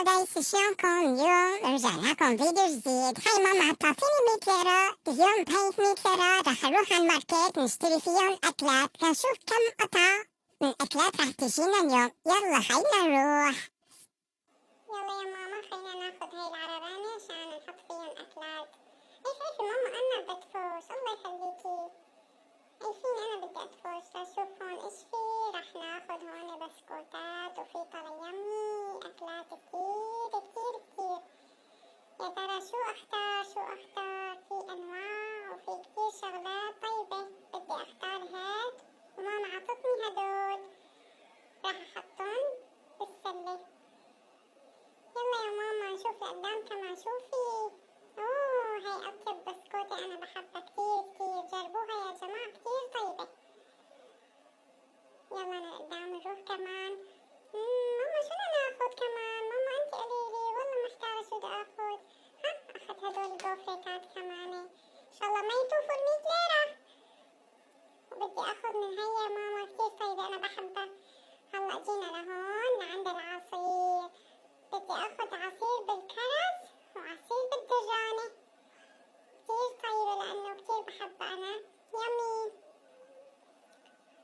جايز شلونكم؟ اليوم رجع لكم فيديو جديد. هاي ماما تعطيني 100 ليرة اليوم. بهاي 100 ليرة رح نروح على الماركت نشتري فيهم أكلات، لنشوف كم قطعة من أكلات رح تجينا اليوم. يلا خلينا نروح. يلا يا ماما خلينا ناخد هاي العربانة عشان نحط فيهم أكلات. ايش ماما أنا بدي أدفوس، الله يخليكي. فيني أنا بدي أدفوس لشوف هون إيش في. رح ناخد هون بسكوتات وفي طلي يمي أكلات كتير كتير كتير. يا ترى شو أختار في أنواع وفي كتير شغلات طيبة. بدي أختار هاد وماما عطتني هدول رح أحطهم بالسلة. يلا يا ماما نشوف لقدام كمان شو في. هاي أطيب بسكوتة أنا بحبها كتير كتير، جربوها يا جماعة كتير طيبة. يلا لقدام نروح كمان. ماما شو بدنا ناخد كمان؟ ماما انت قوليلي، والله محتارة شو بدي اخد. اخد هدول الجوفريتات كمان ان شاء الله ما يطوفوا ال100 ليرة. وبدي اخد من هي يا ماما كتير طيبة انا بحبها. هلا جينا لهون لعند العصير. بدي اخد عصير بالكرز وعصير بالدجانة كتير طيبة لانه كتير بحبها انا. يمي.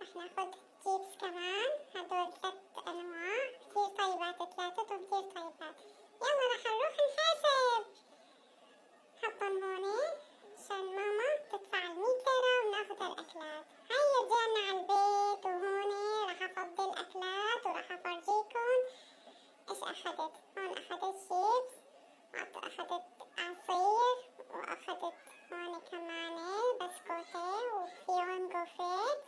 رح ناخد تيبس كمان، هدول 3 أنواع كتير طيبات، 3 كتير طيبات. يلا رح نروح نحاسب. حطن هوني عشان ماما تدفع ال100 ليرة وناخد الأكلات. هيا رجعنا على البيت وهوني رح أفضي الأكلات ورح أفرجيكم إيش أخدت. هون أخدت شيبس، أخدت عصير، وأخدت هوني كمان بسكوتة وفيهم جوفيت.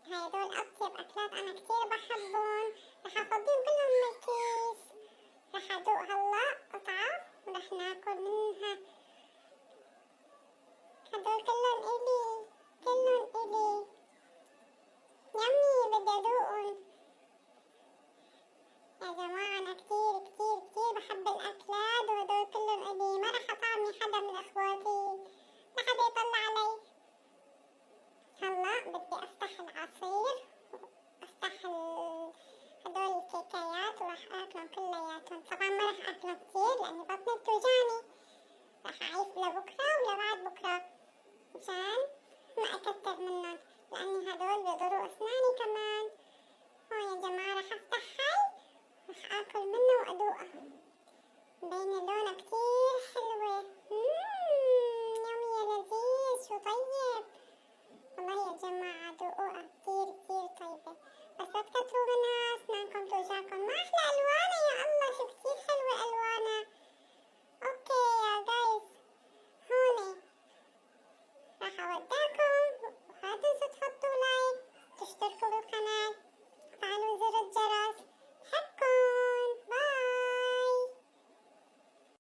هيدول أطيب أكلات أنا كتير بحبهم. رح أفضيهم كلهم بالكيس. رح أدوق هلا قطعة ورح ناكل منها. هدول كلهم إلي يمي. بدي أدوقهم يا جماعة. أنا كتير كتير كتير بحب الأكلات وهدول كلهم إلي. ما رح أطعمي حدا من إخواتي، ما حدا يطلع علي. هلا بدي أفتح العصير، أفتح هدول الكيكايات ورح آكلهم كلياتهم. طبعا ما رح آكلهم كتير لأني بطني بتوجعني. رح أعيش لبكرة ولبعد بكرة مشان ما أكتر منهم، لأني هدول بيضروا أسناني كمان. هون يا جماعة رح أفتح هاي، رح آكل منه وأدوقها. مبينة لونها كتير حلوة. يومي يا لذيذ شو طيب. والله يا جماعة دوقوها كتير كتير طيبة، بس لا تكتروا منها أسنانكم توجعكم. ما أحلى ألوانها يا الله، شو كتير حلوة ألوانها. أوكي يا جايز هوني رح أودع